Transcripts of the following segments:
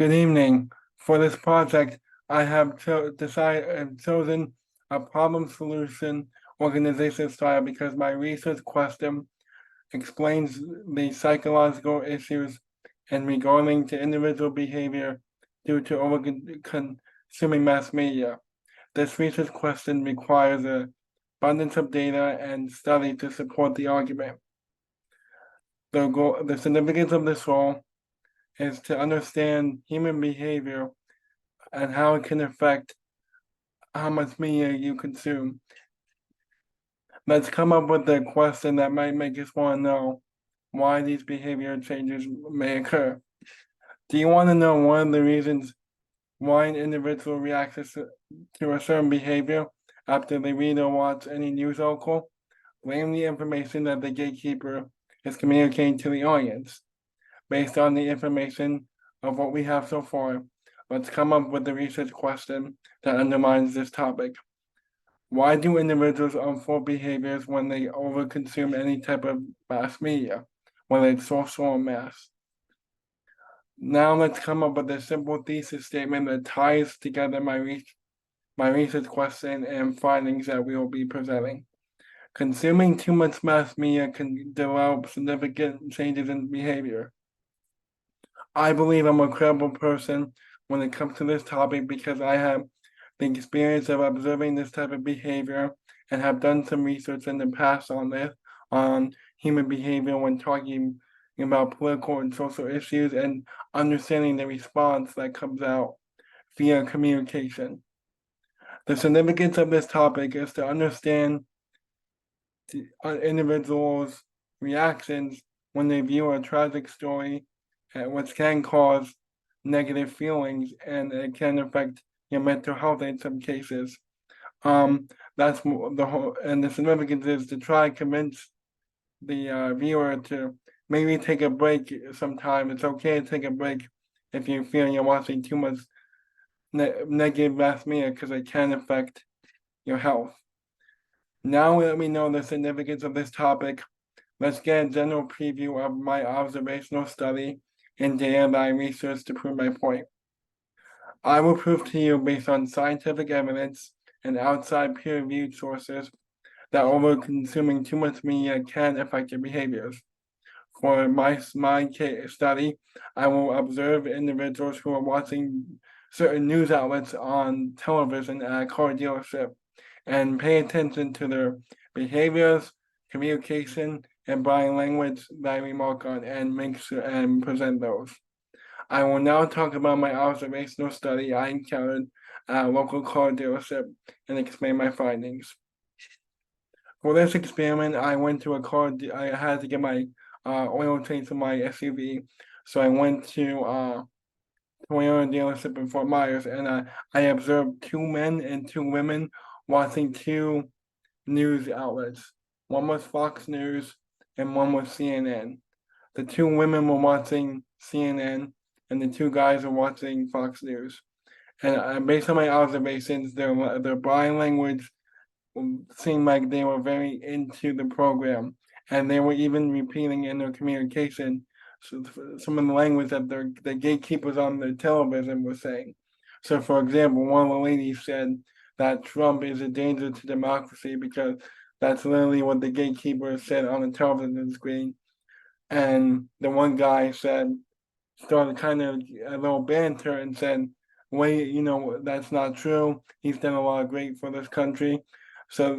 Good evening. For this project, I have chosen a problem solution organization style because my research question explains the psychological issues and regarding to individual behavior due to over consuming mass media. This research question requires an abundance of data and study to support the argument. The significance of this role is to understand human behavior and how it can affect how much media you consume. Let's come up with a question that might make us want to know why these behavior changes may occur. Do you want to know one of the reasons why an individual reacts to a certain behavior after they read or watch any news article? Blame the information that the gatekeeper is communicating to the audience. Based on the information of what we have so far, let's come up with the research question that undermines this topic. Why do individuals unfold behaviors when they overconsume any type of mass media, whether it's social or mass? Now let's come up with a simple thesis statement that ties together my research question and findings that we will be presenting. Consuming too much mass media can develop significant changes in behavior. I believe I'm a credible person when it comes to this topic because I have the experience of observing this type of behavior and have done some research in the past on human behavior when talking about political and social issues and understanding the response that comes out via communication. The significance of this topic is to understand the individuals' reactions when they view a tragic story, which can cause negative feelings and it can affect your mental health in some cases. That's the whole, and the significance is to try and convince the viewer to maybe take a break sometime. It's okay to take a break if you feel you're watching too much negative mass media because it can affect your health. Now that we know the significance of this topic, let's get a general preview of my observational study and data that I researched to prove my point. I will prove to you based on scientific evidence and outside peer-reviewed sources that over-consuming too much media can affect your behaviors. For my case study, I will observe individuals who are watching certain news outlets on television at a car dealership and pay attention to their behaviors, communication, and body language that I remark on and make sure and present those. I will now talk about my observational study I encountered at a local car dealership and explain my findings. For this experiment, I went to a car. I had to get my oil change for my SUV, so I went to Toyota dealership in Fort Myers, and I observed two men and two women watching two news outlets. One was Fox News, and one was CNN. The two women were watching CNN, and the two guys were watching Fox News. And based on my observations, their body language seemed like they were very into the program, and they were even repeating in their communication some of the language that the gatekeepers on the television were saying. So, for example, one of the ladies said that Trump is a danger to democracy because that's literally what the gatekeeper said on the television screen. And the one guy started kind of a little banter and said, wait, that's not true. He's done a lot of great for this country. So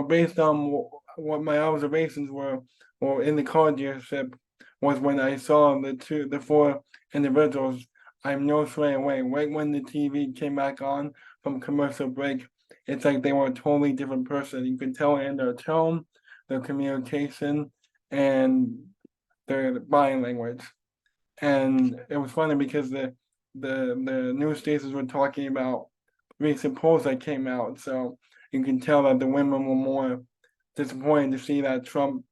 based on what my observations were, or in the car dealership, was when I saw the four individuals, I noticed right away, right when the TV came back on from commercial break, it's like they were a totally different person. You could tell in their tone, their communication, and their body language. And it was funny because the news stations were talking about recent polls that came out, so you can tell that the women were more disappointed to see that Trump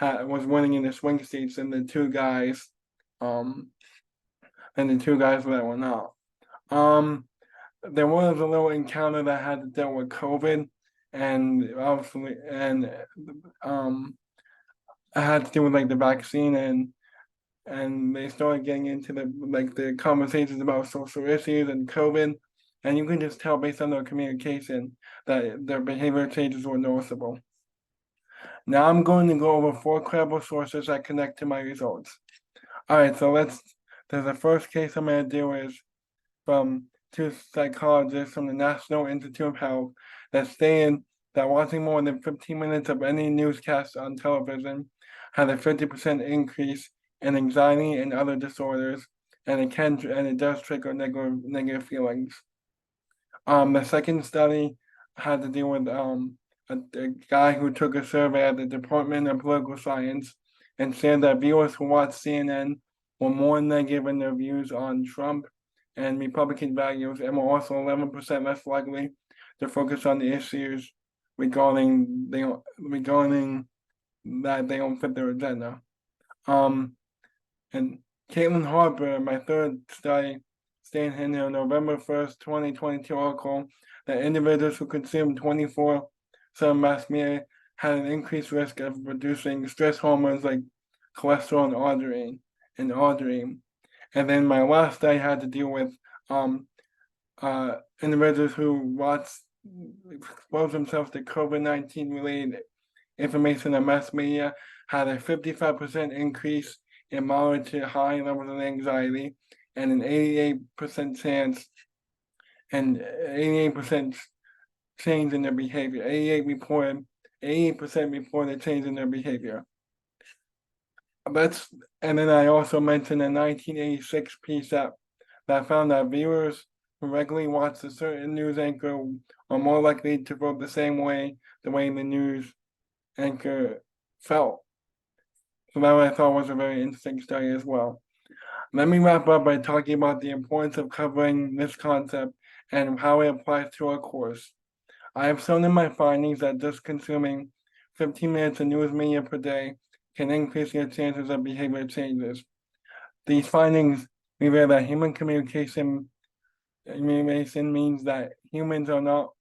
was winning in the swing states than the two guys, that were not. There was a little encounter that had to deal with COVID, and obviously, and it had to do with like the vaccine, and and they started getting into the conversations about social issues and COVID, and you can just tell based on their communication that their behavior changes were noticeable. Now I'm going to go over 4 credible sources that connect to my results. All right, so the first case I'm going to do is from 2 psychologists from the National Institute of Health that stated that watching more than 15 minutes of any newscast on television had a 50% increase in anxiety and other disorders, and it does trigger negative feelings. The second study had to do with a guy who took a survey at the Department of Political Science and said that viewers who watch CNN were more negative in their views on Trump and Republican values, and were also 11% less likely to focus on the issues regarding that they don't fit their agenda. And Caitlin Harper, my third study, stated in their November 1st, 2022 article that individuals who consume 24/7 mass media had an increased risk of producing stress hormones like cholesterol and adrenaline. And then my last study had to deal with individuals who expose themselves to COVID-19 related information on mass media had a 55% increase in moderate to high levels of anxiety and an 88% chance and 88% change in their behavior. 88% reported a change in their behavior. And then I also mentioned a 1986 piece that found that viewers who regularly watch a certain news anchor are more likely to vote the way the news anchor felt. So that I thought was a very interesting study as well. Let me wrap up by talking about the importance of covering this concept and how it applies to our course. I have shown in my findings that just consuming 15 minutes of news media per day can increase your chances of behavior changes. These findings reveal that human communication means that humans are not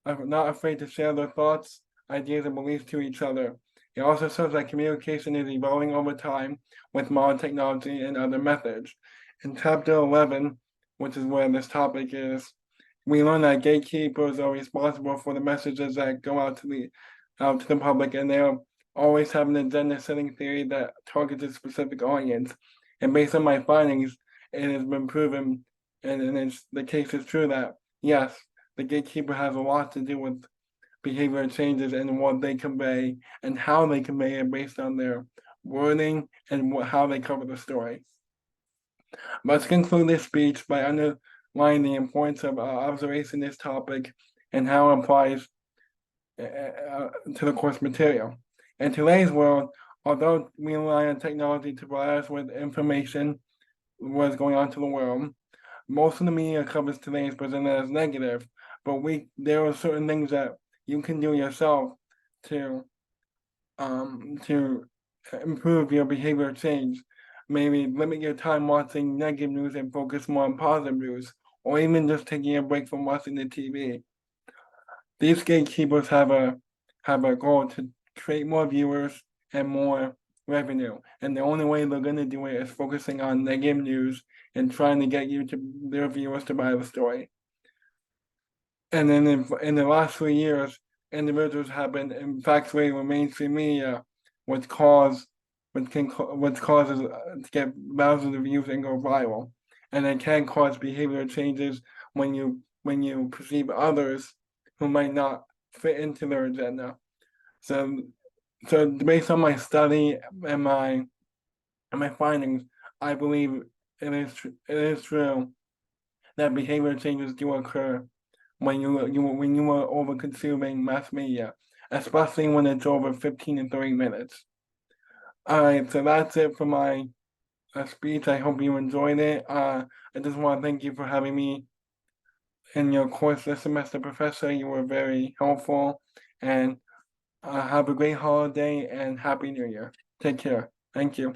afraid to share their thoughts, ideas, and beliefs to each other. It also shows that communication is evolving over time with modern technology and other methods. In chapter 11, which is where this topic is, we learn that gatekeepers are responsible for the messages that go out to the public, and they always have an agenda-setting theory that targets a specific audience. And based on my findings, it has been proven, and the case is true that yes, the gatekeeper has a lot to do with behavior changes and what they convey and how they convey it based on their wording and how they cover the story. Let's conclude this speech by underlining the importance of observation in this topic and how it applies to the course material. In today's world, although we rely on technology to provide us with information what's going on to the world, most of the media covers today is presented as negative, but there are certain things that you can do yourself to improve your behavior change. Maybe limit your time watching negative news and focus more on positive news, or even just taking a break from watching the TV. These gatekeepers have a goal to create more viewers and more revenue, and the only way they're going to do it is focusing on negative news and trying to get their viewers to buy the story. And then in the last 3 years, individuals have been infatuated with mainstream media, which causes to get thousands of views and go viral. And it can cause behavior changes when you perceive others who might not fit into their agenda. So based on my study and my findings, I believe it is true that behavior changes do occur when you are over consuming mass media, especially when it's over 15 and 30 minutes. All right, so that's it for my speech. I hope you enjoyed it. I just want to thank you for having me in your course this semester, Professor. You were very helpful, and have a great holiday and Happy New Year. Take care. Thank you.